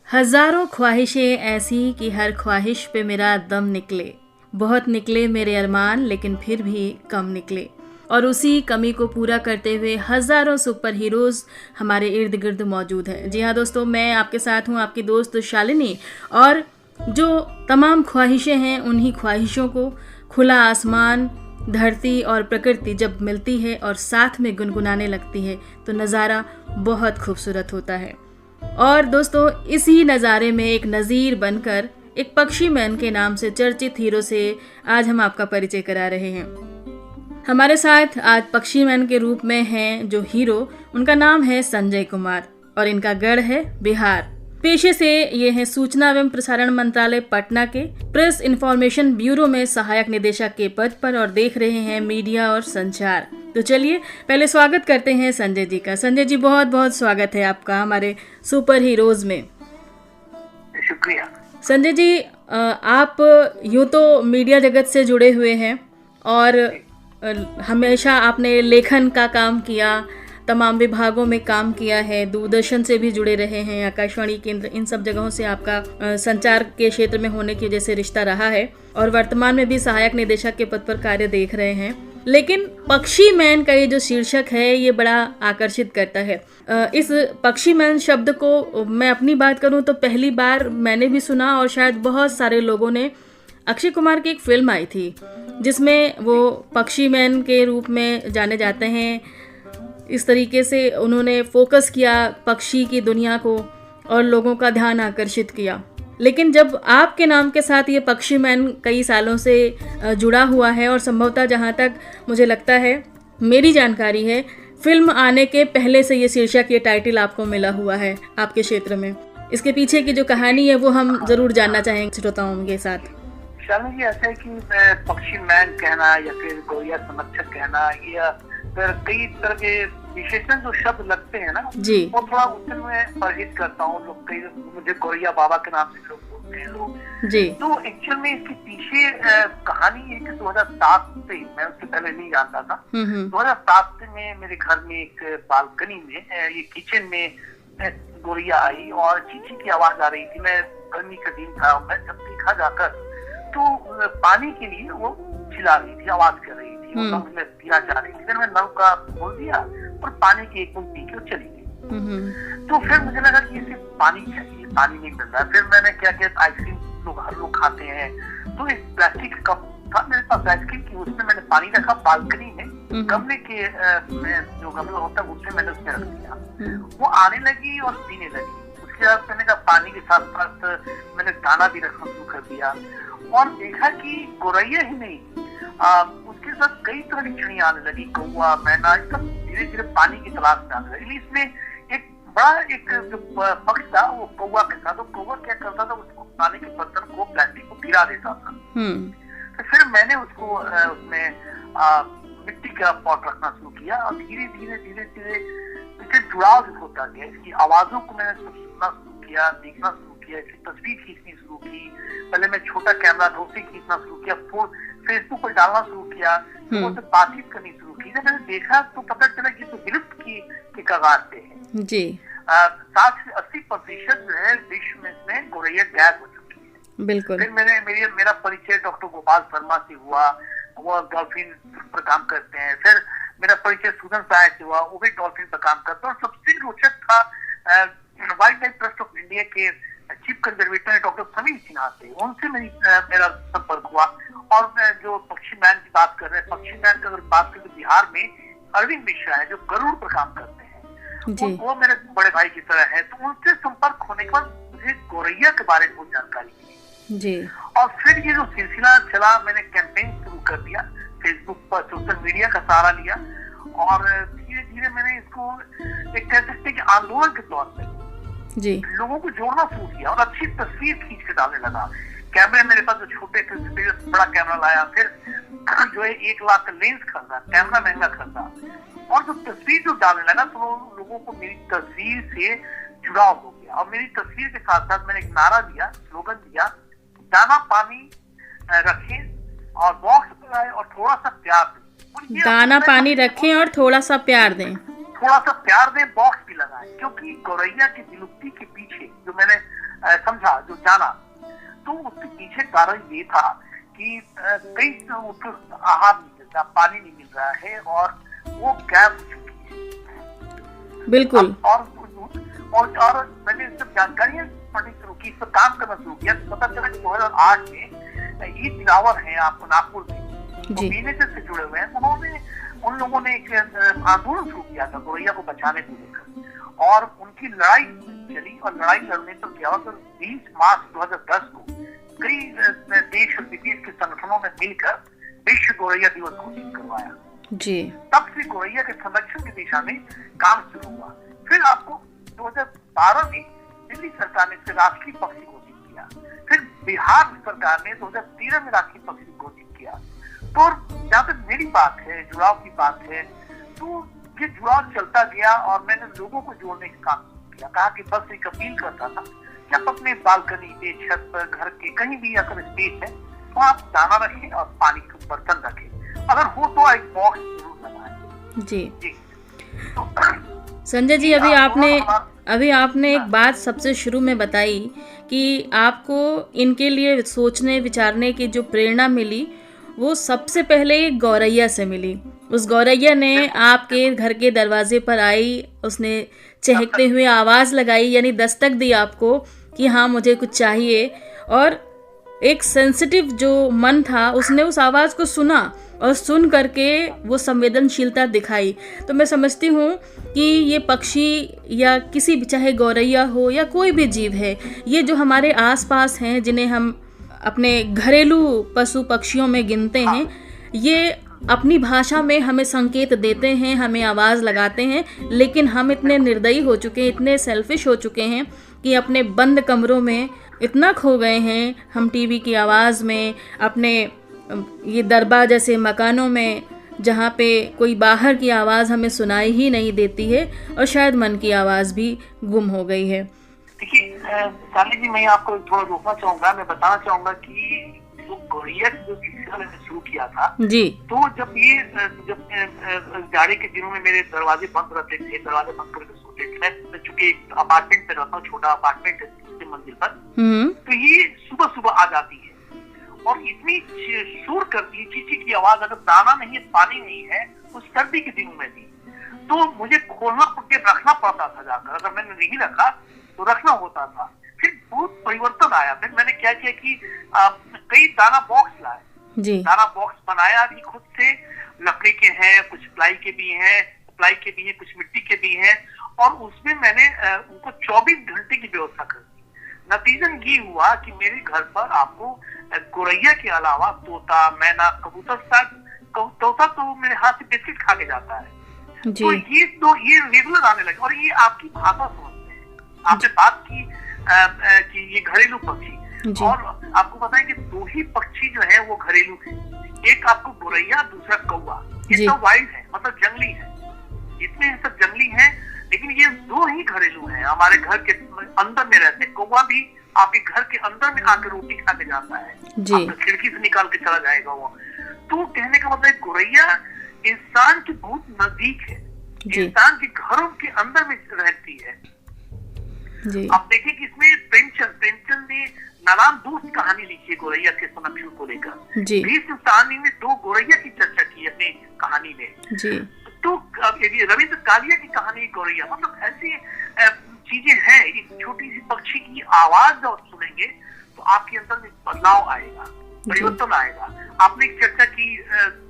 हजारों ख्वाहिशें ऐसी कि हर ख्वाहिश पे मेरा दम निकले। बहुत निकले मेरे अरमान लेकिन फिर भी कम निकले। और उसी कमी को पूरा करते हुए हजारों सुपर हीरोज हमारे इर्द गिर्द मौजूद हैं। जी हाँ दोस्तों, मैं आपके साथ हूँ, आपकी दोस्त शालिनी। और जो तमाम ख्वाहिशें हैं, उन्हीं ख्वाहिशों को खुला आसमान, धरती और प्रकृति जब मिलती है और साथ में गुनगुनाने लगती है तो नज़ारा बहुत खूबसूरत होता है। और दोस्तों, इसी नज़ारे में एक नज़ीर बनकर एक पक्षी मैन के नाम से चर्चित हीरो से आज हम आपका परिचय करा रहे हैं। हमारे साथ आज पक्षी मैन के रूप में हैं जो हीरो, उनका नाम है संजय कुमार और इनका गढ़ है बिहार। पेशे से ये हैं सूचना एवं प्रसारण मंत्रालय पटना के प्रेस इंफॉर्मेशन ब्यूरो में सहायक निदेशक के पद पर और देख रहे हैं मीडिया और संचार। तो चलिए पहले स्वागत करते हैं संजय जी का। संजय जी, बहुत बहुत स्वागत है आपका हमारे सुपर हीरोज में। शुक्रिया। संजय जी, आप यूँ तो मीडिया जगत से जुड़े हुए हैं और हमेशा आपने लेखन का काम किया, तमाम विभागों में काम किया है, दूरदर्शन से भी जुड़े रहे हैं, आकाशवाणी केंद्र, इन सब जगहों से आपका संचार के क्षेत्र में होने की वजह से रिश्ता रहा है और वर्तमान में भी सहायक निदेशक के पद पर कार्य देख रहे हैं। लेकिन पक्षी मैन का ये जो शीर्षक है ये बड़ा आकर्षित करता है। इस पक्षी मैन शब्द को मैं अपनी बात करूं तो पहली बार मैंने भी सुना और शायद बहुत सारे लोगों ने। अक्षय कुमार की एक फिल्म आई थी जिसमें वो पक्षी मैन के रूप में जाने जाते हैं। इस तरीके से उन्होंने फोकस किया पक्षी की दुनिया को और लोगों का ध्यान आकर्षित किया। लेकिन जब आपके नाम के साथ ये पक्षी मैन कई सालों से जुड़ा हुआ है और संभवतः जहाँ तक मुझे लगता है, मेरी जानकारी है, फिल्म आने के पहले से ये शीर्षक, ये टाइटल आपको मिला हुआ है आपके क्षेत्र में। इसके पीछे की जो कहानी है वो हम जरूर जानना चाहेंगे श्रोताओं के साथ। शालिनी जी, ऐसा है कि पक्षी मैन कहना या फिर गोरिया संरक्षक कहना या फिर कई तरह के विशेषण जो शब्द लगते हैं ना जी, वो थोड़ा उससे मैं परहेज करता हूँ। लोग कई मुझे गोरिया बाबा के नाम से लोग बोलते हैं लोग जी। तो एक्चुअल में इसके पीछे कहानी है कि 2007 से, मैं उससे पहले नहीं जानता था, 2007 में मेरे घर में एक बालकनी में, ये किचन में गोरिया आई और चींची की आवाज आ रही थी। मैं गर्मी का दिन था, मैं जब देखा जाकर तो पानी के लिए वो चिल्ला रही थी, आवाज कर रही थी, वो में पीना चाह रही थी। फिर मैं नल का खोल दिया और पानी की एक बूंद पी के चली गई। तो फिर मुझे लगा कि इसे पानी चाहिए, पानी नहीं मिल रहा। फिर मैंने क्या किया, आइसक्रीम हर लोग खाते हैं, तो एक प्लास्टिक कप था मेरे पास आइसक्रीम की, उसमें मैंने पानी रखा बालकनी में, गमले के जो गमला होता है उससे मैंने उसमें रख दिया। वो आने लगी और पीने लगी। उसके बाद मैंने कहा पानी के साथ साथ मैंने दाना भी रखना शुरू कर दिया और देखा कि गोरैया ही नहीं, उसके साथ कई तरह की चिड़िया आने लगी, कौवा, मैना, सब धीरे धीरे पानी की तलाश में आने लगी। इसमें एक बड़ा एक जो पक्ष था वो कौवा के साथ, तो कौवा क्या करता था, उसको पानी के बर्तन को, प्लास्टिक को गिरा देता था। तो फिर मैंने उसको उसमें मिट्टी का पॉट रखना शुरू किया और धीरे धीरे धीरे धीरे इससे जुड़ाव होता गया। इसकी आवाजों को मैंने सुनना शुरू किया, देखना शुरू किया, इसकी तस्वीर खींचनी शुरू की। पहले मैं छोटा कैमरा था उससे खींचना शुरू किया, फेसबुक पर डालना शुरू किया, लोगों से बातचीत करनी शुरू की। जब मैंने देखा तो पता चला कि तो विलुप्त के कगार पे है जी। 60 से 80% जो है विश्व में इसमें गोरैया गायब हो चुकी है। बिल्कुल। फिर मेरा परिचय डॉक्टर गोपाल शर्मा से हुआ, वो डॉल्फिन पर काम करते हैं। फिर मेरा परिचय सुदन साय से हुआ, वो भी डॉल्फिन पर काम करते हैं। और सबसे रोचक था wild life trust of India के चीफ कंजर्वेटर है डॉक्टर समीर सिन्हा से, उनसे मेरा संपर्क हुआ। और जो पक्षी मैन की बात कर रहे हैं, पक्षी मैन की अगर बात करें तो बिहार में अरविंद मिश्रा है जो गरुड़ पर काम करते हैं, वो मेरे बड़े भाई की तरह है। तो उनसे संपर्क होने के बाद मुझे गोरैया के बारे में बहुत जानकारी मिली जी। और फिर ये जो सिलसिला चला, मैंने कैंपेन शुरू कर दिया, फेसबुक पर सोशल मीडिया का सहारा लिया और धीरे धीरे मैंने इसको एक कह सकते कि आंदोलन के तौर पर जी लोगों को जोड़ना शुरू किया और अच्छी तस्वीर खींच के डालने लगा। कैमरे मेरे पास जो छोटे थे, बड़ा कैमरा लाया, फिर जो है 1 लाख का लेंस खरीदा, कैमरा महंगा खरीदा और जो तस्वीर जो डालने लगा तो लोगों को मेरी तस्वीर से जुड़ाव हो गया। और मेरी तस्वीर के साथ साथ मैंने एक नारा दिया, स्लोगन दिया, दाना पानी रखें और बॉक्स लगाए और थोड़ा सा प्यार दें। दाना पानी रखें और थोड़ा सा प्यार दें, थोड़ा सा प्यार दें, बॉक्स भी लगाएं। क्योंकि गोरैया की विलुप्ति के पीछे जो मैंने समझा, जो जाना, तो उसके पीछे कारण ये था कि कई उसको आहार नहीं मिल रहा, पानी नहीं मिल रहा है और वो गैप हो चुकी है। बिल्कुल। और मैंने सब जानकारियां पढ़नी शुरू की, इस पर काम करना शुरू किया, तो पता चला कि 2008 में ई दिलावर है आपको नागपुर में, तो बीनेचर से जुड़े हुए हैं, उन लोगों ने एक आंदोलन शुरू किया था गौरैया को बचाने को लेकर, और उनकी लड़ाई चली, और लड़ाई लड़ने पर क्या हुआ, 20 मार्च 2010 को कई देश और विदेश के संगठनों ने मिलकर विश्व गौरैया दिवस घोषित करवाया जी। तब से गौरैया के संरक्षण की दिशा में काम शुरू हुआ। फिर आपको 2012 में दिल्ली सरकार ने इसे राष्ट्रीय पक्षी घोषित किया, फिर बिहार सरकार ने 2013 में राष्ट्रीय पक्षी घोषित किया। तो जहाँ तक मेरी बात है, जुड़ाव की बात है, तो ये जुड़ाव चलता गया और मैंने लोगों को जोड़ने का काम किया। कहा कि बस एक अपील करता था कि आप अपने बालकनी पे, छत पर, घर के कहीं भी अगर स्पेस है तो आप दाना रखें और पानी का बर्तन रखें, अगर हो तो एक बॉक्स जरूर लगाएं। जी। संजय जी, अभी आपने एक बात सबसे शुरू में बताई कि आपको इनके लिए सोचने विचारने की जो प्रेरणा मिली वो सबसे पहले गौरैया से मिली। उस गौरैया ने आपके घर के दरवाजे पर आई, उसने चहकते हुए आवाज़ लगाई, यानी दस्तक दी आपको कि हाँ मुझे कुछ चाहिए, और एक सेंसिटिव जो मन था उसने उस आवाज़ को सुना और सुन करके वो संवेदनशीलता दिखाई। तो मैं समझती हूँ कि ये पक्षी या किसी भी, चाहे गौरैया हो या कोई भी जीव है, ये जो हमारे आसपास हैं, जिन्हें हम अपने घरेलू पशु पक्षियों में गिनते हैं, ये अपनी भाषा में हमें संकेत देते हैं, हमें आवाज़ लगाते हैं, लेकिन हम इतने निर्दयी हो चुके हैं, इतने सेल्फिश हो चुके हैं कि अपने बंद कमरों में इतना खो गए हैं, हम टीवी की आवाज़ में, अपने ये दरबा जैसे मकानों में जहाँ पे कोई बाहर की आवाज़ हमें सुनाई ही नहीं देती है, और शायद मन की आवाज़ भी गुम हो गई है। देखिए शालिनी जी, मैं आपको थोड़ा रोकना चाहूंगा। मैं बताना चाहूंगा कि जो गौरैया जो सिलसिला मैंने शुरू किया था जी, तो जब जाड़े के दिनों में मेरे दरवाजे बंद रहते थे, दरवाजे बंद करके सोते थे, मैं चूंकि अपार्टमेंट पे रहता हूँ, छोटा अपार्टमेंट है दूसरी मंजिल पर, तो ये सुबह सुबह आ जाती है और इतनी शोर करती है, चींची की आवाज, अगर दाना नहीं है, पानी नहीं है, उस सर्दी के दिनों में भी, तो मुझे खोलना के रखना पड़ता था जाकर, अगर मैंने नहीं रखा तो रखना होता था। फिर बहुत परिवर्तन आया, फिर मैंने क्या किया कि कई दाना बॉक्स लाए, दाना बॉक्स बनाया भी खुद से, लकड़ी के हैं, कुछ प्लाई के भी हैं, कुछ मिट्टी के भी हैं, और उसमें मैंने उनको 24 घंटे की व्यवस्था कर दी। नतीजन ये हुआ कि मेरे घर पर आपको गौरैया के अलावा तोता, मैना, कबूतर, तोता तो मेरे हाथ से बिस्किट खा के जाता है, तो ये रेगुलर आने लगे, और ये आपकी भाषा समझते हैं। आपने बात की कि ये घरेलू पक्षी, और आपको पता है कि 2 ही पक्षी जो है वो घरेलू है, एक आपको गौरैया, दूसरा कौवा। ये सब वाइल्ड है, मतलब जंगली है, इतने सब जंगली हैं, लेकिन ये 2 ही घरेलू हैं, हमारे घर के अंदर में रहते हैं। कौवा भी आपके घर के अंदर में आकर रोटी खा के जाता है, आपको खिड़की से निकाल के चला जाएगा वो। तो कहने का मतलब गौरैया इंसान के बहुत नजदीक है, इंसान के घरों के अंदर में रहती है। आप देखिए कि इसमें प्रेमचंद ने नारायण दोस्त कहानी लिखी है गौरैया के संरक्षण को लेकर। भीष्म कहानी में 2 गौरैया की चर्चा की अपनी कहानी में, तो रविंद्र कालिया की कहानी गौरैया, मतलब ऐसी चीजें हैं। एक छोटी सी पक्षी की आवाज जब सुनेंगे तो आपके अंदर में बदलाव आएगा, परिवर्तन आएगा। आपने एक चर्चा की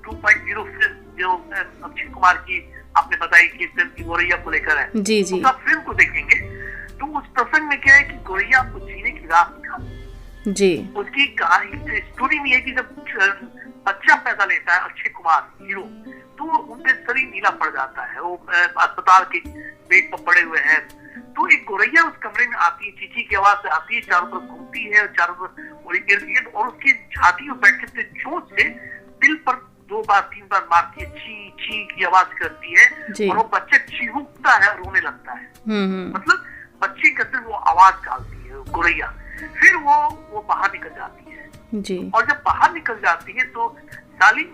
2.0 फिल्म जो अक्षय कुमार की आपने बताई कि फिल्म की गौरैया को लेकर है, उसका फिल्म को देखेंगे तो उस प्रसंग में क्या है कि गौरैया आपको जीने की राह दिखाती जी। उसकी कहानी स्टोरी में है कि जब बच्चा पैदा लेता है अक्षय कुमार हीरो, तो उनके शरीर नीला पड़ जाता है, वो अस्पताल के बेड पर पड़े हुए हैं, तो एक गौरैया उस कमरे में आती है, चींची की आवाज से आती है, चारों तरफ घूमती है, चारों तरफ, और उसकी छाती और बैठ के चोंच से दिल पर 2 बार 3 बार मारती है, ची ची की आवाज करती है, और वो बच्चा चीखता है, रोने लगता है, मतलब बच्चे के अंदर वो आवाज डालती है गौरैया। फिर वो बाहर निकल जाती है जी। और जब बाहर निकल जाती है तो सालिम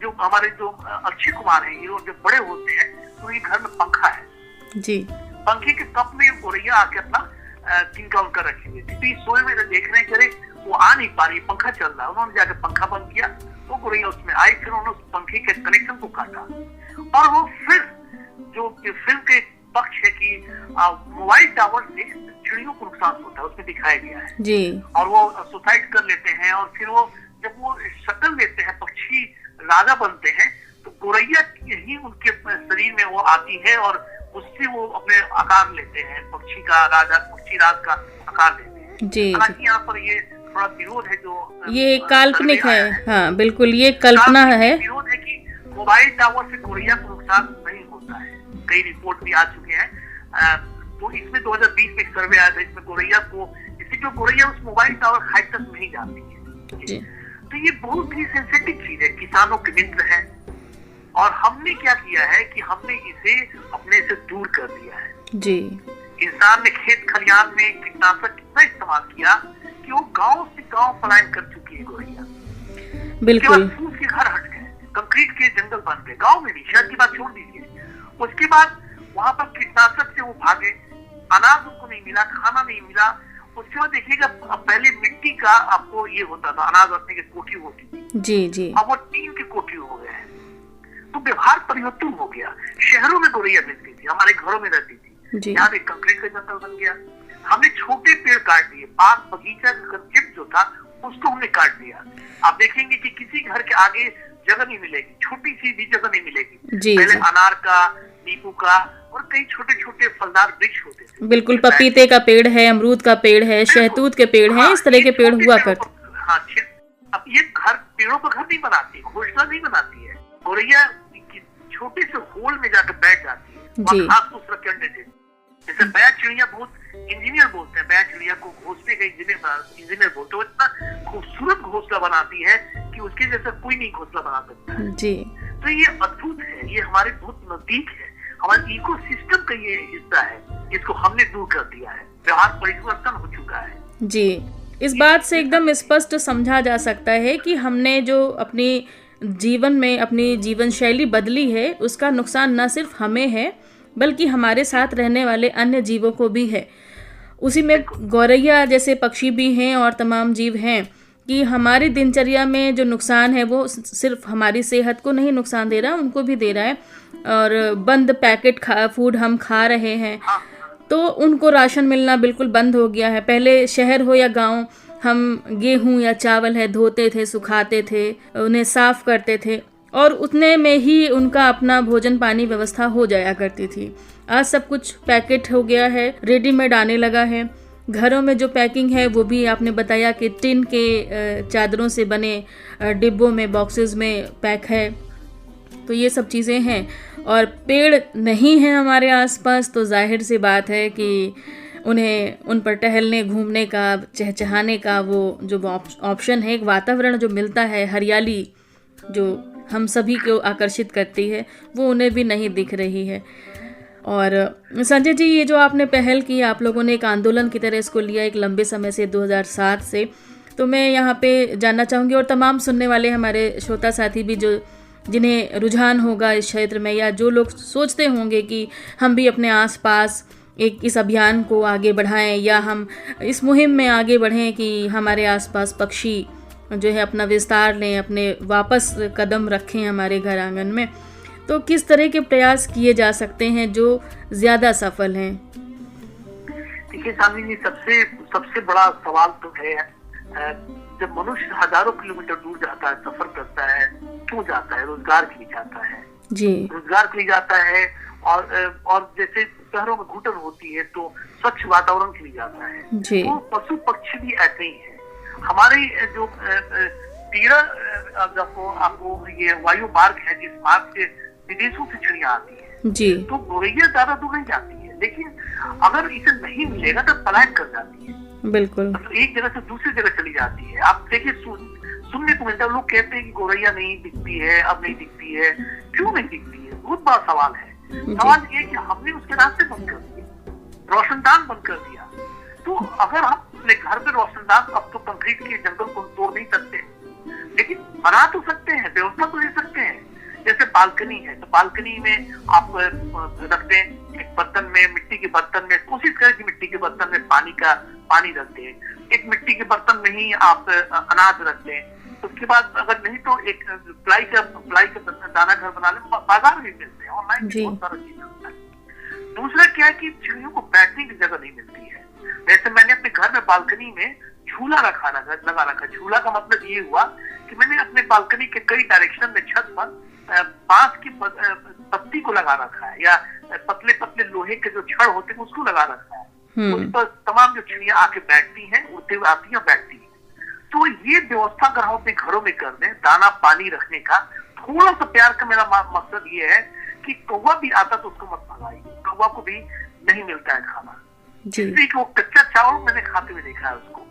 जो हमारे जो अक्षय कुमार है हीरो, जब बड़े होते हैं तो ये घर में पंखा है जी, पंखे के कप में गौरैया आके अपना तिनका उनका रखी हुई थी। तो इस सोए में देख रहे करे वो आ नहीं पा रही, पंखा चल रहा है, उन्होंने जाकर पंखा बंद किया, वो गोरैया उसमें आई, फिर उन्होंने उस पंखे के कनेक्शन को काटा और वो फिर जो फिल्म के पक्ष है कि मोबाइल टावर से चिड़ियों को नुकसान होता है उसमें दिखाया गया है जी। और वो सुसाइड कर लेते हैं और फिर वो जब वो शक्ल लेते हैं, पक्षी राजा बनते हैं, तो गोरैया ही उनके शरीर में वो आती है और उससे वो अपने आकार लेते हैं, पक्षी का राजा, पक्षी राज का आकार लेते हैं जी। हालांकि यहाँ पर ये थोड़ा विरोध है, जो ये काल्पनिक है। हाँ बिल्कुल, ये कल्पना है, विरोध है कि मोबाइल टावर से गोरैया को नुकसान नहीं होता है। कई रिपोर्ट भी आ चुके हैं। तो इसमें 2020 में एक सर्वे आया था, इसमें गोरैया को, इससे जो गोरैया उस मोबाइल टावर हाइट तक नहीं जाती है जी। तो ये बहुत ही सेंसिटिव चीज है, किसानों के मित्र है और हमने क्या किया है कि हमने इसे अपने से दूर कर दिया है जी। इंसान ने खेत खलिहान में कीटनाशक कितना इस्तेमाल किया कि वो गांव से गांव पलायन कर चुकी है गोरैया। बिल्कुल, फूस के घर हट गए, कंक्रीट के जंगल बन गए, गांव में भी, शहर की बात छोड़ दीजिए। उसके बाद वहां पर कीटनाशक से वो भागे, अनाज उनको नहीं मिला, खाना नहीं मिला। उसके बाद देखिएगा, पहले मिट्टी का आपको ये होता था, अनाज रखने की कोठी होती थी जी जी, अब वो टीन की कोठी हो गए हैं। तो व्यवहार परिवर्तन हो गया। शहरों में गोरैया मिलती थी, हमारे घरों में रहती थी, यहाँ पे कंक्रीट का जंगल बन गया। हमने छोटे पेड़ काट दिए, बाग बगीचा कंसेप्ट जो था उसको हमने काट दिया। आप देखेंगे कि किसी घर के आगे जगह नहीं मिलेगी, छोटी सी भी जगह नहीं मिलेगी जी, पहले अनार का, नींबू का और कई छोटे छोटे फलदार वृक्ष होते थे। बिल्कुल, पपीते का पेड़ है, अमरूद का पेड़ है, शहतूत के पेड़ है, इस तरह के पेड़ हुआ करते। हाँ, अब ये घर, पेड़ों पर घर नहीं बनाती, घोंसला नहीं बनाती है। गोरैया छोटे से होल में जाकर बैठ जाती है और घास फूस रख के अंडे देती है। जैसे बैया चिड़िया, बहुत इंजीनियर बोलते हैं, बैया चिड़िया को घोंसले का इंजीनियर बोलते हैं। इतना खूबसूरत घोंसला बनाती है कि उसके जैसा कोई नहीं घोंसला बना सकता है जी। तो ये अद्भुत है, ये हमारे बहुत नजदीक है, हमारे इकोसिस्टम का ये हिस्सा है, इसको हमने दूर कर दिया है, व्यवहार परिवर्तन हो चुका है जी। इस बात से एकदम स्पष्ट समझा जा सकता है कि हमने जो अपनी जीवन में अपनी जीवन शैली बदली है, उसका नुकसान न सिर्फ हमें है बल्कि हमारे साथ रहने वाले अन्य जीवों को भी है। उसी में गौरैया जैसे पक्षी भी हैं और तमाम जीव हैं कि हमारी दिनचर्या में जो नुकसान है वो सिर्फ हमारी सेहत को नहीं नुकसान दे रहा, उनको भी दे रहा है। और बंद पैकेट फूड हम खा रहे हैं, तो उनको राशन मिलना बिल्कुल बंद हो गया है। पहले शहर हो या गांव, हम गेहूं या चावल है धोते थे, सुखाते थे, उन्हें साफ करते थे और उतने में ही उनका अपना भोजन पानी व्यवस्था हो जाया करती थी। आज सब कुछ पैकेट हो गया है, रेडीमेड आने लगा है। घरों में जो पैकिंग है वो भी आपने बताया कि टिन के चादरों से बने डिब्बों में, बॉक्सेस में पैक है। तो ये सब चीज़ें हैं और पेड़ नहीं हैं हमारे आसपास, तो जाहिर सी बात है कि उन्हें उन पर टहलने, घूमने का, चहचहाने का वो जो ऑप्शन है, एक वातावरण जो मिलता है, हरियाली जो हम सभी को आकर्षित करती है, वो उन्हें भी नहीं दिख रही है। और संजय जी, ये जो आपने पहल की, आप लोगों ने एक आंदोलन की तरह इसको लिया एक लंबे समय से, 2007 से, तो मैं यहाँ पे जानना चाहूँगी और तमाम सुनने वाले हमारे श्रोता साथी भी जो जिन्हें रुझान होगा इस क्षेत्र में, या जो लोग सोचते होंगे कि हम भी अपने आसपास एक इस अभियान को आगे बढ़ाएं या हम इस मुहिम में आगे बढ़ें कि हमारे आसपास पक्षी जो है अपना विस्तार लें, अपने वापस कदम रखें हमारे घर आंगन में, तो किस तरह के प्रयास किए जा सकते हैं जो ज़्यादा सफल हैं? देखिए सामने जी, सबसे बड़ा सवाल तो है, जब मनुष्य हजारों किलोमीटर दूर जाता है, सफर करता है, क्यों जाता है? रोजगार के लिए जाता है जी, रोजगार के लिए जाता है। और जैसे शहरों में घुटन होती है तो स्वच्छ वातावरण के लिए जाता है जी। तो पशु पक्षी भी ऐसे ही है। हमारे जो 13 आपको ये वायु मार्ग है, जिस मार्ग से विदेशों से चिड़िया आती है जी, तो गोरैया ज्यादा दूर नहीं जाती है, लेकिन अगर इसे नहीं मिलेगा तो पलायन कर जाती है। बिल्कुल, तो एक जगह से दूसरी जगह चली जाती है। आप देखिए, सुनने को मिलता है, लोग कहते हैं कि गोरैया नहीं दिखती है, अब नहीं दिखती है। क्यों नहीं दिखती है? बहुत बड़ा सवाल है। सवाल ये कि हमने उसके रास्ते बंद कर दिए, रोशनदान बंद कर दिया। तो अगर हम अपने घर में रोशनदान, अब तो कंक्रीट के जंगल को तोड़ नहीं सकते, लेकिन बना तो सकते हैं, व्यवस्था तो ले सकते हैं। जैसे बालकनी है, तो बालकनी में आप रखते हैं एक बर्तन में, मिट्टी के बर्तन में, कोशिश करें कि मिट्टी के बर्तन में पानी रख दें। एक मिट्टी के बर्तन में ही आप अनाज रख दें। उसके बाद अगर नहीं तो एक प्लाई का दाना घर बना लें, बाजार में मिलते हैं, ऑनलाइन बहुत सारा चीज होता है। दूसरा क्या है कि चिड़ियों को बैठने की जगह नहीं मिलती है। जैसे मैंने अपने घर में बालकनी में झूला लगा रखा। झूला का मतलब ये हुआ कि मैंने अपने बालकनी के कई डायरेक्शन में छत पर बांस की पत्ती को लगा रखा है, या पतले पतले लोहे के जो छड़ होते हैं उसको लगा रखा है। उस पर तमाम जो चिड़िया आके बैठती हैं, उड़ते हुए आती हैं, बैठती हैं। तो ये व्यवस्था अगर हम अपने घरों में कर दें, दाना पानी रखने का, थोड़ा सा प्यार का मेरा मकसद ये है कि कौवा भी आता तो उसको मत भगाइए। कौवा को भी नहीं मिलता है खाना, इसलिए कि वो कच्चा चावल मैंने खाते हुए देखा है उसको,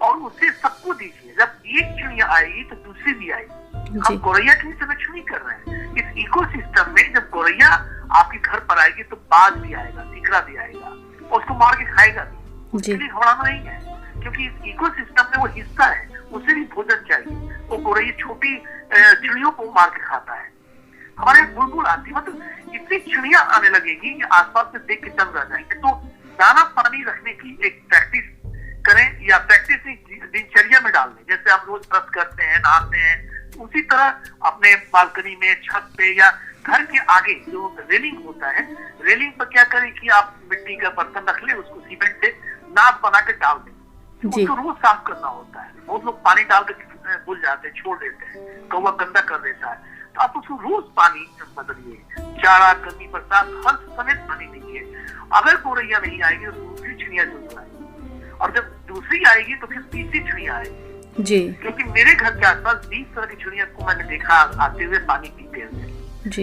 और उससे सबको दीजिए। जब एक चिड़िया आएगी तो दूसरी भी आएगी। हम गौरैया की संरक्षण नहीं कर रहे हैं। इस इकोसिस्टम में जब गौरैया आपके घर पर आएगी तो बाज भी आएगा, सिकरा भी आएगा, और उसको मार के खाएगा भी। उसके लिए घबराना नहीं है, क्योंकि इस इकोसिस्टम में वो हिस्सा है, उसे भी भोजन चाहिए। वो गौरैया छोटी चिड़ियों को मार के खाता है। हमारे बुलबुल आती, मतलब इतनी चिड़िया आने लगेगी कि आसपास से देख के दंग रह जाएंगे। तो दाना पानी रखने की एक प्रैक्टिस करें, या प्रैक्टिस दिनचर्या में डाल दें। जैसे आप रोज ब्रश करते हैं, नहाते हैं, उसी तरह अपने बालकनी में, छत पे, या घर के आगे जो रेलिंग होता है, रेलिंग पर क्या करें कि आप मिट्टी का बर्तन रख ले, उसको सीमेंट से नाप बना के डाल दें। उसको रोज साफ करना होता है। बहुत लोग पानी डाल के भूल जाते हैं, छोड़ देते हैं, कौवा गंदा कर देता है। तो आप उसको रोज पानी बदलिए, चारा, गर्मी, बरसात, हर समय पानी दीजिए। अगर गौरैया नहीं आएगी तो दूसरी चिड़िया जरूर आएगी, और जब दूसरी आएगी तो फिर तीसरी चिड़िया आएगी जी। क्योंकि मेरे घर के आसपास 20 तरह की चिड़िया को मैंने देखा आते हुए पानी पीते हुए।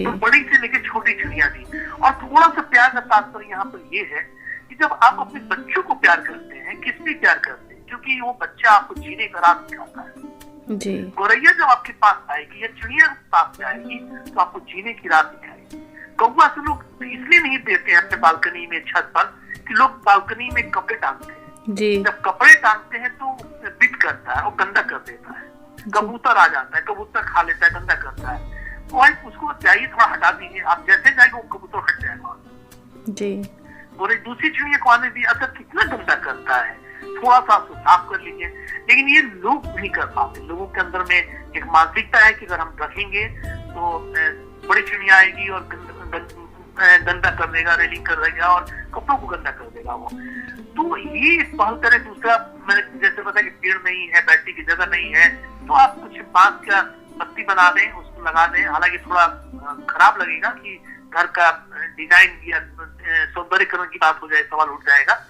तो बड़ी से लेकर छोटी चिड़िया थी। और थोड़ा सा प्यार का तात्पर्य यहाँ पर ये है कि जब आप अपने बच्चों को प्यार करते हैं, किस लिए प्यार करते हैं? क्योंकि वो बच्चा आपको जीने का राह दिखाता है जी। गौरैया जब आपके पास आएगी या चिड़िया पास में आएगी तो आपको जीने की राह दिखाएगी। कौवा से लोग इसलिए नहीं देते हैं अपने बालकनी में, छत पर, कि लोग बालकनी में कपड़े टांगते हैं जी। जब कपड़े टांगते हैं तो बिट करता है, वो गंदा कर देता है। कबूतर आ जाता है, कबूतर खा लेता है, गंदा करता है। और उसको जाइए, थोड़ा हटा दीजिए, आप जैसे जाएंगे वो कबूतर हट जाएगा जी। और एक दूसरी चिड़िया को आने दी, अगर कितना गंदा करता है, थोड़ा सा साफ कर लीजिए। लेकिन ये लोग नहीं कर पाते। लोगों के अंदर में एक मानसिकता है कि अगर हम रखेंगे तो बड़ी चिड़िया आएगी और गंदा कर देगा, रेलिंग कर देगा और कपड़ों को गंदा कर देगा वो। तो ये पहल करें। दूसरा, मैंने जैसे बताया कि पेड़ नहीं है, बैठने की जगह नहीं है, तो आप कुछ बांस का पत्ती बना दें, उसको लगा दें। हालांकि थोड़ा खराब लगेगा कि घर का डिजाइन या सौंदर्यकरण की बात हो जाए, सवाल उठ जाएगा,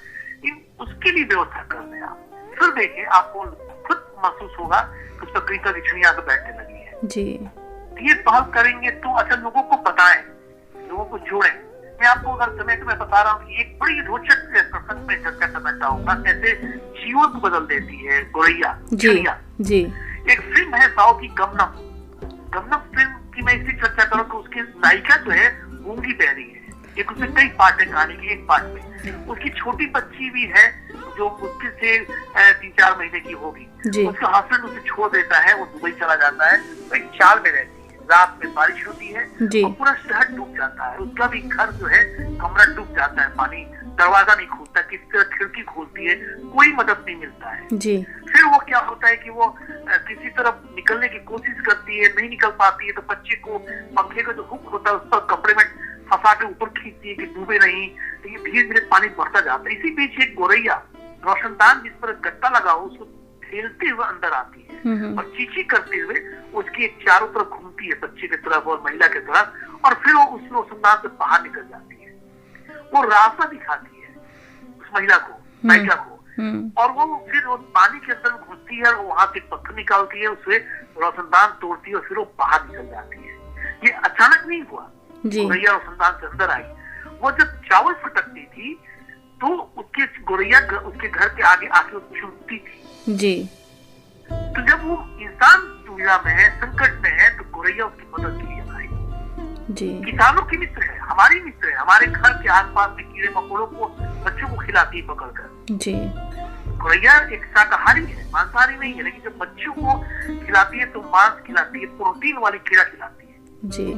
उसके लिए व्यवस्था कर दें आप। फिर देखिए, आपको खुद महसूस होगा कि उस पर कई तरह की चिड़िया आकर बैठने लगी है जी। ये पहल करेंगे तो अच्छा, लोगों को बताएं, लोगों को जोड़ें। मैं आपको अगर समय मैं बता रहा हूँ कि एक बड़ी रोचक प्रसंग में चर्चा करना चाहूंगा, कैसे जीवन को बदल देती है गौरैया चिड़िया जी। एक फिल्म है साउथ की, गमनम फिल्म की मैं इसलिए चर्चा करूँ कि उसकी नायिका जो है गूंगी बहरी है। एक उसमें कई पार्ट है कहानी के, एक पार्ट में उसकी छोटी बच्ची भी है जो मुश्किल से 3-4 महीने की होगी। उसका हस्बैंड उसे छोड़ देता है, वो दुबई चला जाता है, तो एक चाल में रहती है। रात में बारिश होती है और पूरा शहर डूब जाता है। उसका भी घर जो है, कमरा डूब जाता है, पानी, दरवाजा नहीं खुलता, किसी तरह खिड़की खोलती है, कोई मदद नहीं मिलता है जी। फिर वो क्या होता है कि वो किसी तरफ निकलने की कोशिश करती है, नहीं निकल पाती है, तो बच्चे को पंखे का जो हुक होता है उस पर कपड़े में फंसा के ऊपर खींचती है कि डूबे नहीं। तो ये धीरे धीरे पानी बढ़ता जाता है। इसी बीच एक गौरैया रोशनदान जिस पर गट्टा लगा हो उसको खेलते हुए अंदर आती है और चींची करते हुए उसकी चारों तरफ घूमती है, बच्चे की तरफ और महिला की तरफ, और फिर वो उस रोशनदान से बाहर निकल जाती है। वो रास्ता दिखाती है उस महिला को, नायिका को, और वो फिर वो पानी के अंदर घुसती है और वहां से पत्थर निकालती है, उससे रोशनदान तोड़ती है और फिर वो बाहर निकल जाती है। ये अचानक नहीं हुआ, गौरैया रोशनदान से अंदर आई। वो जब चावल फटकती थी तो उसके गौरैया उसके घर के आगे आके चुनती थी जी। तो जब वो इंसान दुविधा में है, संकट में है, तो गौरैया उसकी मदद के लिए आई जी। किसानों की मित्र है, हमारी मित्र है, हमारे घर के आसपास में कीड़े मकोड़ों को बच्चों को खिलाती है पकड़कर जी। गौरैया एक शाकाहारी है, मांसाहारी नहीं है, लेकिन जब बच्चों को खिलाती है तो मांस खिलाती है, प्रोटीन वाली कीड़ा खिलाती है जी।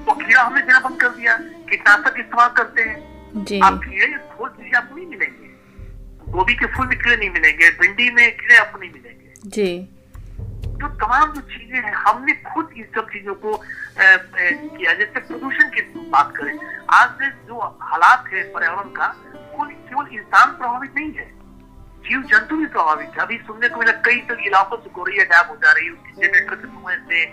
वो कीड़ा हमने देना बंद कर दिया, कीटनाशक इस्तेमाल करते हैं। जी। आप कीड़े फूल दीजिए, आपको नहीं मिलेंगे। गोभी के फूल में कीड़े नहीं मिलेंगे, भिंडी में कीड़े आपको नहीं मिलेंगे। जी। तो तमाम जो चीजें हैं हमने खुद इन सब चीजों को किया। जैसे प्रदूषण की बात करें, आज से जो हालात है पर्यावरण का, वो केवल इंसान प्रभावित नहीं है, जीव जंतु भी प्रभावित है। अभी सुनने को मिला कई इलाकों से गौरैया गायब हो जा रही है, उसकी जनरेटर के धुएं से,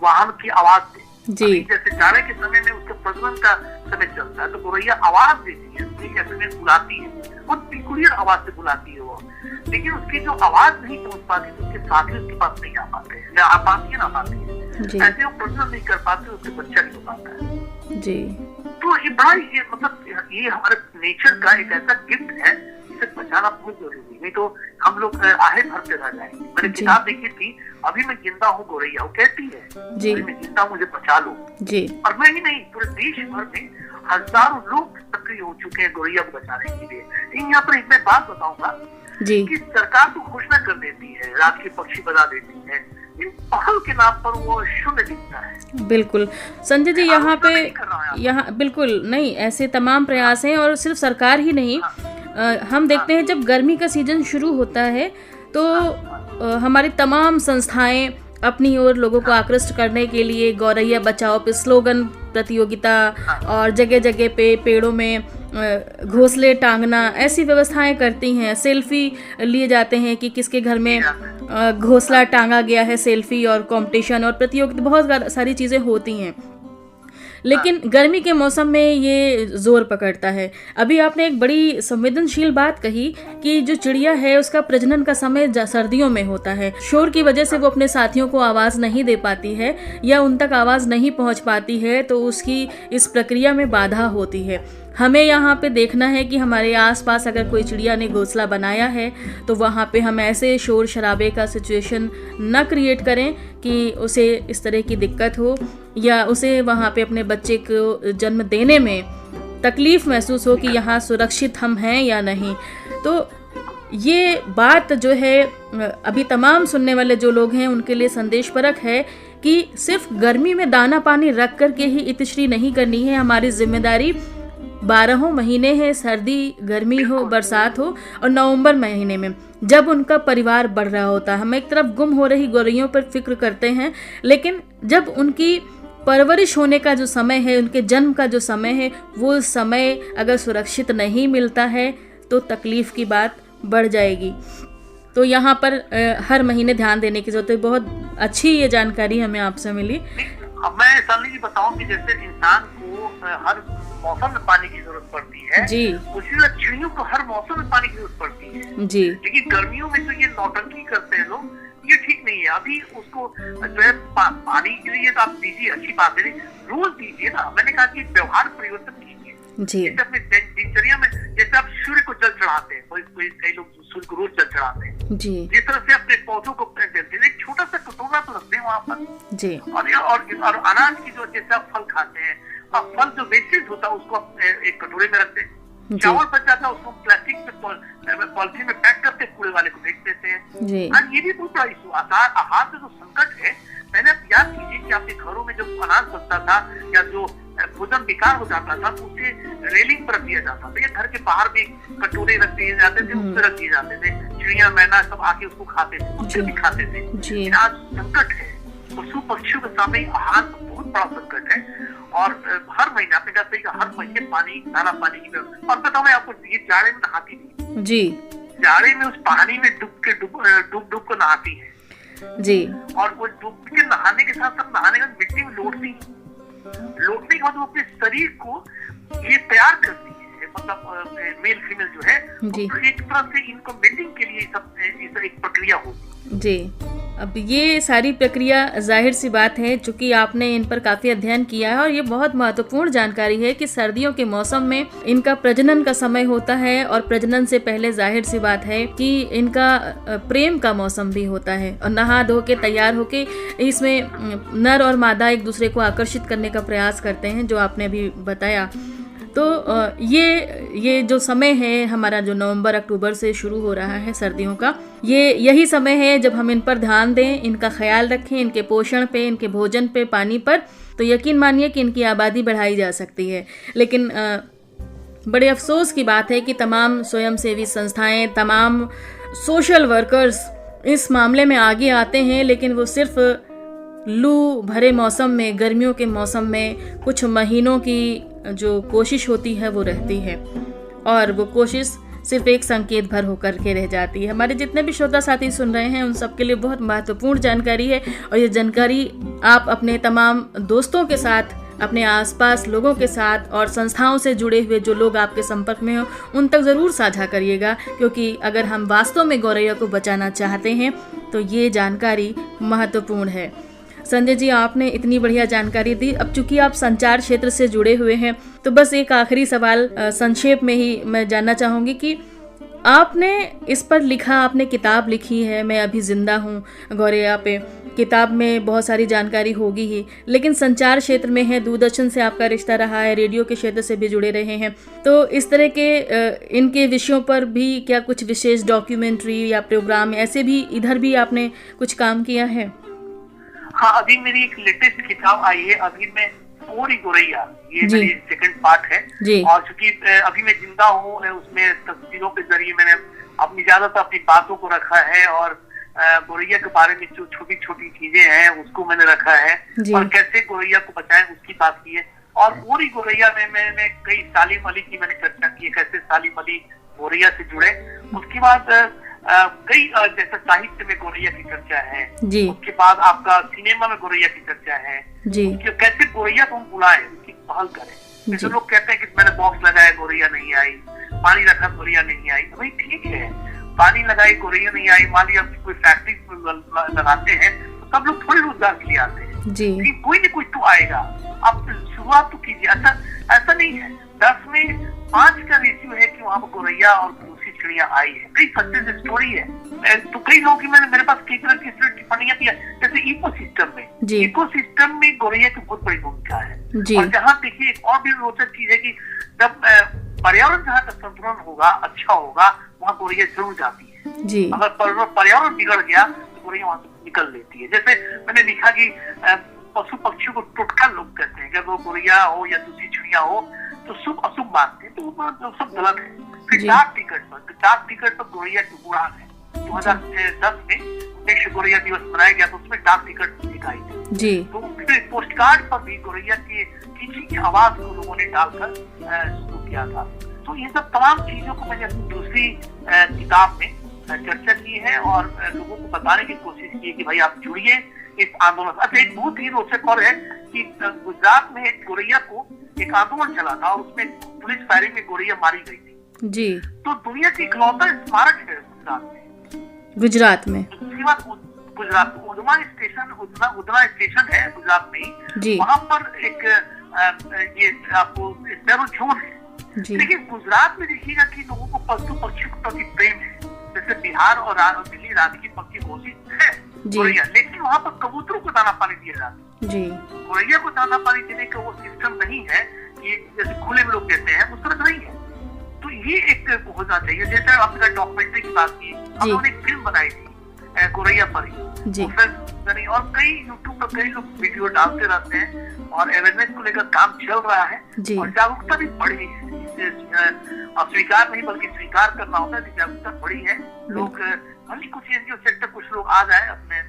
वाहन की आवाज से। जी। जैसे जाड़े के समय में उसके प्रजनन का समय चलता है तो गौरैया आवाज देती है, एसएमएस बुलाती है, वो पिकुलियर आवाज से बुलाती है वो, लेकिन उसकी जो आवाज नहीं पहुंच पाती तो उसके साथी उसके पास नहीं आ पाते हैं, आ पाती है ना पाती है, ऐसे वो प्रजनन नहीं कर पाते, उसके बच्चा नहीं हो पाता है। जी। तो ये बड़ा मतलब ये हमारे नेचर का एक ऐसा गिफ्ट है, इसे बचाना बहुत जरूरी, नहीं तो हम लोग आहे भरते रह जाएंगे। मैंने किताब देखी थी, अभी मैं जिंदा हूँ गौरैया, वो कहती है अभी मैं जिंदा हूँ, मुझे बचा लो। जी। और मैं ही नहीं, पूरे देश भर में हजारों लोग सक्रिय हो चुके हैं गौरैया को बचाने के लिए। यहाँ पर एक मैं बात बताऊंगा जी कि सरकार तो घोषणा कर देती है, राष्ट्रीय पक्षी बना देती है, इन पहल के नाम पर वो शून्य दिखता है। बिल्कुल संजय जी, यहाँ बिल्कुल नहीं, ऐसे तमाम प्रयास हैं और सिर्फ सरकार ही नहीं। हम देखते हैं जब गर्मी का सीजन शुरू होता है तो हमारी तमाम संस्थाएं अपनी ओर लोगों को आकृष्ट करने के लिए गौरैया बचाओ पे स्लोगन प्रतियोगिता और जगह जगह पे पेड़ों में घोंसले टांगना ऐसी व्यवस्थाएं करती हैं। सेल्फी लिए जाते हैं कि किसके घर में घोंसला टांगा गया है, सेल्फी और कंपटीशन और प्रतियोगिता, बहुत सारी चीज़ें होती हैं। लेकिन गर्मी के मौसम में ये जोर पकड़ता है। अभी आपने एक बड़ी संवेदनशील बात कही कि जो चिड़िया है उसका प्रजनन का समय सर्दियों में होता है। शोर की वजह से वो अपने साथियों को आवाज़ नहीं दे पाती है या उन तक आवाज़ नहीं पहुंच पाती है, तो उसकी इस प्रक्रिया में बाधा होती है। हमें यहाँ पे देखना है कि हमारे आसपास अगर कोई चिड़िया ने घोंसला बनाया है तो वहाँ पे हम ऐसे शोर शराबे का सिचुएशन न क्रिएट करें कि उसे इस तरह की दिक्कत हो या उसे वहाँ पे अपने बच्चे को जन्म देने में तकलीफ़ महसूस हो कि यहाँ सुरक्षित हम हैं या नहीं। तो ये बात जो है अभी तमाम सुनने वाले जो लोग हैं उनके लिए संदेशपरक है कि सिर्फ गर्मी में दाना पानी रख कर के ही इतिश्री नहीं करनी है। हमारी जिम्मेदारी 12 महीने है, सर्दी गर्मी हो बरसात हो, और नवंबर महीने में जब उनका परिवार बढ़ रहा होता है। हम एक तरफ गुम हो रही गौरैयों पर फिक्र करते हैं, लेकिन जब उनकी परवरिश होने का जो समय है, उनके जन्म का जो समय है, वो समय अगर सुरक्षित नहीं मिलता है तो तकलीफ़ की बात बढ़ जाएगी। तो यहाँ पर हर महीने ध्यान देने की जरूरत है। बहुत अच्छी ये जानकारी हमें आपसे मिली। मैं साली जी बताऊं कि जैसे इंसान को हर मौसम में पानी की जरूरत पड़ती है जी, उसी तरह चिड़ियों को हर मौसम में पानी की जरूरत पड़ती है जी। लेकिन गर्मियों में जो ये नौटंकी करते हैं लोग, ये ठीक नहीं है। अभी उसको जो है पानी के लिए तो आप दीजिए, अच्छी बात है, रोज दीजिए ना। मैंने कहा कि व्यवहार परिवर्तन कीजिए जी। अपने दिनचर्या में जैसे आप सूर्य को जल चढ़ाते हैं, कई लोग सूर्य को रोज जल चढ़ाते हैं जी, जिस तरह से अपने पौधों को देते हैं, एक छोटा सा कटोरा तो रखते हैं वहाँ पर जी। और अनाज की जो जैसे आप फल खाते हैं, और फल जो वेस्टेज होता है उसको एक कटोरे में रखते हैं, चावल बच जाता है उसको प्लास्टिक में पॉलिथीन में पैक करके कूड़े वाले को बेच देते हैं जी। और ये भी बहुत बड़ा इशू। आहार में जो संकट है, मैंने आप याद कीजिए कि आपके घरों में जब अनाज बनता था या जो भोजन बेकार हो जाता था तो उसे रेलिंग पर रख दिया जाता था, या घर के बाहर भी कटोरे रख दिए जाते थे, उस पर रख दिए जाते थे, चिड़िया मैना सब आके उसको खाते थे, कुत्ते भी खाते थे। आज संकट है, पशु पक्षियों के सामने आहार बहुत बड़ा संकट है। और हर महीने आपने कहा हर महीने पानी, दाना पानी की व्यवस्था। और बताओ मैं आपको, ये जाड़े में नहाती नहीं जी, जाड़े में उस पानी में डूब कर नहाती है जी। और वो डूब के नहाने के साथ साथ नहाने के मिट्टी में लौटने के बाद वो अपने शरीर को ये तैयार करती है, मतलब मेल फीमेल जो है एक तरह से इनको मेटिंग के लिए सब एक प्रक्रिया होगी जी। अब ये सारी प्रक्रिया जाहिर सी बात है, चूंकि आपने इन पर काफ़ी अध्ययन किया है और ये बहुत महत्वपूर्ण जानकारी है कि सर्दियों के मौसम में इनका प्रजनन का समय होता है और प्रजनन से पहले जाहिर सी बात है कि इनका प्रेम का मौसम भी होता है। और नहा धो के तैयार होके इसमें नर और मादा एक दूसरे को आकर्षित करने का प्रयास करते हैं, जो आपने अभी बताया। तो ये जो समय है हमारा, जो नवंबर अक्टूबर से शुरू हो रहा है सर्दियों का, यही समय है जब हम इन पर ध्यान दें, इनका ख्याल रखें, इनके पोषण पे, इनके भोजन पे, पानी पर, तो यकीन मानिए कि इनकी आबादी बढ़ाई जा सकती है। लेकिन बड़े अफसोस की बात है कि तमाम स्वयंसेवी संस्थाएं, तमाम सोशल वर्कर्स इस मामले में आगे आते हैं, लेकिन वो सिर्फ लू भरे मौसम में, गर्मियों के मौसम में कुछ महीनों की जो कोशिश होती है वो रहती है, और वो कोशिश सिर्फ एक संकेत भर होकर के रह जाती है। हमारे जितने भी श्रोता साथी सुन रहे हैं उन सब के लिए बहुत महत्वपूर्ण जानकारी है, और ये जानकारी आप अपने तमाम दोस्तों के साथ, अपने आसपास लोगों के साथ और संस्थाओं से जुड़े हुए जो लोग आपके संपर्क में हो उन तक ज़रूर साझा करिएगा, क्योंकि अगर हम वास्तव में गौरैया को बचाना चाहते हैं तो ये जानकारी महत्वपूर्ण है। संजय जी, आपने इतनी बढ़िया जानकारी दी। अब चूंकि आप संचार क्षेत्र से जुड़े हुए हैं तो बस एक आखिरी सवाल संक्षेप में ही मैं जानना चाहूँगी कि आपने इस पर लिखा, आपने किताब लिखी है मैं अभी जिंदा हूँ गौरैया पे, किताब में बहुत सारी जानकारी होगी ही, लेकिन संचार क्षेत्र में है, दूरदर्शन से आपका रिश्ता रहा है, रेडियो के क्षेत्र से भी जुड़े रहे हैं, तो इस तरह के इनके विषयों पर भी क्या कुछ विशेष डॉक्यूमेंट्री या प्रोग्राम ऐसे भी इधर भी आपने कुछ काम किया है? हाँ, अभी मेरी एक लेटेस्ट किताब आई है, अभी मैं पूरी गौरैया, ये मेरी सेकंड पार्ट है, और चूंकि अभी मैं जिंदा हूँ, उसमें तस्वीरों के जरिए मैंने अपनी ज्यादातर अपनी बातों को रखा है, और गौरैया के बारे में जो छोटी छोटी चीजें हैं उसको मैंने रखा है, और कैसे गौरैया को बचाएं उसकी बात की है। और पूरी गौरैया में मैंने कई सालिम अली की मैंने चर्चा की है, कैसे सालिम अली गौरैया से जुड़े। उसके बाद कई जैसे साहित्य में गौरैया की चर्चा है, उसके बाद आपका सिनेमा में गौरैया की चर्चा है, कैसे गौरैया को हम बुलाएं, उसकी पहल करें। जैसे लोग कहते हैं कि मैंने बॉक्स लगाया गौरैया नहीं आई, पानी रखा गौरैया नहीं आई, भाई ठीक है, पानी लगाई गौरैया नहीं आई, मान लिया कोई फैक्ट्री लगाते हैं तो सब लोग थोड़े रोजगार के लिए आते हैं, कोई न कोई तो आएगा, आप शुरुआत तो कीजिए। ऐसा नहीं है, 10 में 5 का रेशियो है कि वहाँ पर गौरैया और दूसरी चिड़िया आई है, कई सक्सेस स्टोरी है। तो कई लोग की मेरे पास कई तरह की टिप्पणियां भी है, जैसे इकोसिस्टम में गौरैया की बहुत बड़ी भूमिका है। और जहाँ देखिए एक और भी रोचक चीज है कि जब पर्यावरण जहाँ तक संतुलन होगा, अच्छा होगा, वहाँ गौरैया जरूर जाती है। अगर पर्यावरण बिगड़ गया तो गौरैया वहाँ से निकल लेती है। जैसे मैंने लिखा कि पशु पक्षियों को टोटका लोग कहते हैं, अगर वो गौरैया हो या दूसरी चिड़िया हो तो शुभ अशुभ मानते हैं, तो वो सब गलत है। फिर डाक टिकट पर गौरैया की उड़ान है। 2010 में विश्व गौरैया दिवस मनाया गया, तो उसमें डाक टिकट दिखाई थी। तो फिर पोस्ट कार्ड पर भी गौरैया की किसी की आवाज को लोगों ने डालकर शुरू किया था। तो ये सब तमाम चीजों को मैंने दूसरी किताब में चर्चा की है, और लोगों को बताने की कोशिश की है कि भाई आप जुड़िए इस आंदोलन। अच्छा, एक बहुत ही रोचक और है कि गुजरात में गौरैया को एक आंदोलन चला था, और उसमें पुलिस फायरिंग में गौरैया मारी गई थी। तो दुनिया की इकलौता स्मारक है गुजरात में। उसके बाद गुजरात उदना स्टेशन है गुजरात में, वहाँ पर एक ये आपको स्पैरो जोन है। लेकिन गुजरात में देखिएगा कि लोगों को पशु पक्षियों के प्रति प्रेम है, जैसे बिहार और दिल्ली राजकीय पक्षी घोषित है गौरैया, लेकिन वहाँ पर कबूतरों को दाना पानी दिया जाता है। गौरैया को दाना पानी देने का वो सिस्टम नहीं है कि जैसे खुले में लोग देते हैं, उस तरह नहीं है। तो ये एक होना चाहिए। जैसे आपने डॉक्यूमेंट्री की बात की, हम लोगों ने एक फिल्म बनाई थी गौरैया पर ही, और कई यूट्यूब पर कई लोग वीडियो डालते रहते हैं, और अवेयरनेस को लेकर काम चल रहा है, और जागरूकता भी बढ़ी है। स्वीकार नहीं बल्कि स्वीकार करना होता है, जागरूकता बढ़ी है। लोग भले कुछ एनजीओ सेक्टर कुछ लोग आ जाए अपने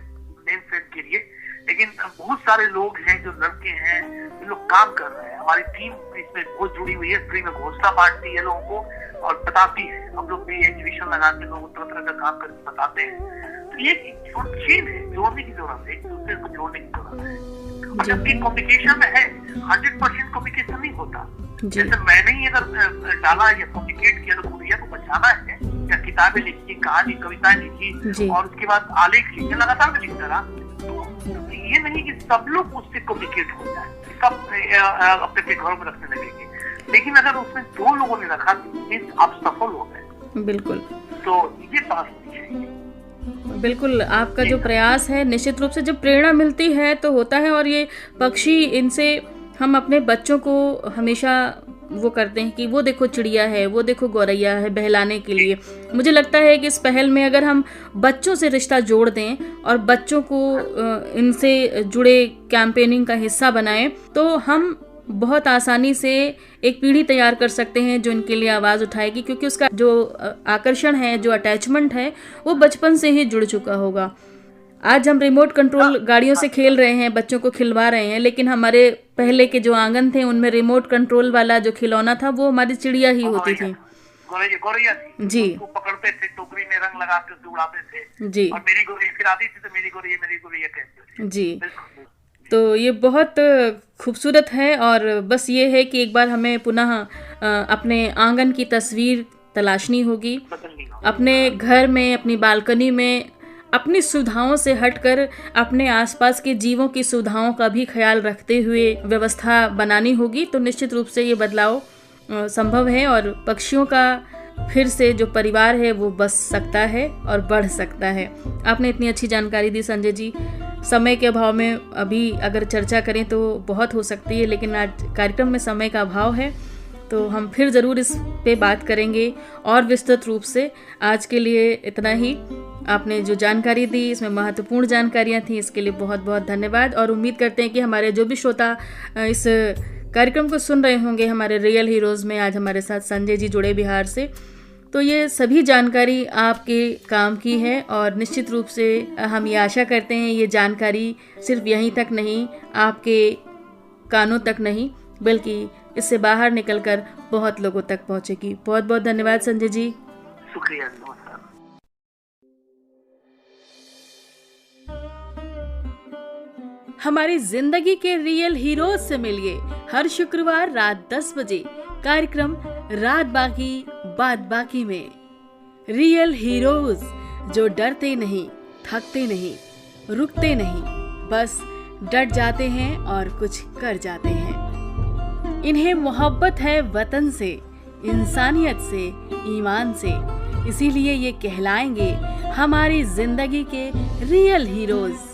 नेम फेम के लिए, लेकिन बहुत सारे लोग हैं जो लड़के हैं, जो लोग काम कर रहे हैं। हमारी टीम इसमें बहुत जुड़ी हुई है, फ्री में घोषणा बांटती है लोगों को और बताती है। हम लोग भी एग्जीबिशन लगाते लोग तरह तरह का काम करके बताते हैं। तो ये चीज है, जोड़ने की जरूरत है, एक दूसरे को जोड़ने की जरूरत है। जबकि कम्युनिकेशन में है 100% कम्युनिकेशन नहीं होता। जैसे मैंने ही अगर डाला या कम्युनिकेट किया तो गौरैया को बचाना है, या किताबें लिखी, कहानी कविताएं लिखी, और उसके बाद आलेख लिखे, लगातार मैं लिखता रहा। तो ये नहीं कि सब लोग उससे कम्युनिकेट हो जाए, सब अपने घरों में रखने लगेंगे, लेकिन अगर उसमें 2 लोगों ने रखा तो आप सफल हो गए। बिल्कुल, तो ये बात होनी चाहिए। बिल्कुल, आपका जो प्रयास है, निश्चित रूप से जब प्रेरणा मिलती है तो होता है। और ये पक्षी, इनसे हम अपने बच्चों को हमेशा वो करते हैं कि वो देखो चिड़िया है, वो देखो गौरैया है, बहलाने के लिए। मुझे लगता है कि इस पहल में अगर हम बच्चों से रिश्ता जोड़ दें और बच्चों को इनसे जुड़े कैंपेनिंग का हिस्सा बनाएं तो हम बहुत आसानी से एक पीढ़ी तैयार कर सकते हैं जो इनके लिए आवाज़ उठाएगी, क्योंकि उसका जो आकर्षण है, जो अटैचमेंट है, वो बचपन से ही जुड़ चुका होगा। आज हम रिमोट कंट्रोल गाड़ियों से खेल रहे हैं, बच्चों को खिलवा रहे हैं, लेकिन हमारे पहले के जो आंगन थे उनमें रिमोट कंट्रोल वाला जो खिलौना था वो हमारी चिड़िया ही होती थी। गौरैया थी जी, उसको पकड़ते थे, टोकरी में रंग लगा के उसे उड़ाते थे जी, और मेरी गौरैया फिर आती थी तो मेरी गौरैया कहते थे जी। तो ये बहुत खूबसूरत है और बस ये है कि एक बार हमें पुनः अपने आंगन की तस्वीर तलाशनी होगी, अपने घर में, अपनी बालकनी में अपनी सुविधाओं से हटकर अपने आसपास के जीवों की सुविधाओं का भी ख्याल रखते हुए व्यवस्था बनानी होगी। तो निश्चित रूप से ये बदलाव संभव है और पक्षियों का फिर से जो परिवार है वो बच सकता है और बढ़ सकता है। आपने इतनी अच्छी जानकारी दी संजय जी। समय के अभाव में अभी अगर चर्चा करें तो बहुत हो सकती है, लेकिन आज कार्यक्रम में समय का अभाव है तो हम फिर ज़रूर इस पे बात करेंगे और विस्तृत रूप से। आज के लिए इतना ही। आपने जो जानकारी दी, इसमें महत्वपूर्ण जानकारियाँ थी, इसके लिए बहुत बहुत धन्यवाद। और उम्मीद करते हैं कि हमारे जो भी श्रोता इस कार्यक्रम को सुन रहे होंगे हमारे रियल हीरोज़ में, आज हमारे साथ संजय जी जुड़े बिहार से, तो ये सभी जानकारी आपके काम की है और निश्चित रूप से हम ये आशा करते हैं ये जानकारी सिर्फ यहीं तक नहीं, आपके कानों तक नहीं, बल्कि इससे बाहर निकलकर बहुत लोगों तक पहुंचेगी। बहुत बहुत धन्यवाद संजय जी। शुक्रिया। हमारी जिंदगी के रियल हीरोज से मिलिए हर शुक्रवार रात 10 बजे कार्यक्रम रात बाकी बात बाकी में। रियल हीरोज जो डरते नहीं, थकते नहीं, रुकते नहीं, बस डट जाते हैं और कुछ कर जाते हैं। इन्हें मोहब्बत है वतन से, इंसानियत से, ईमान से, इसीलिए ये कहलाएंगे हमारी जिंदगी के रियल हीरोज।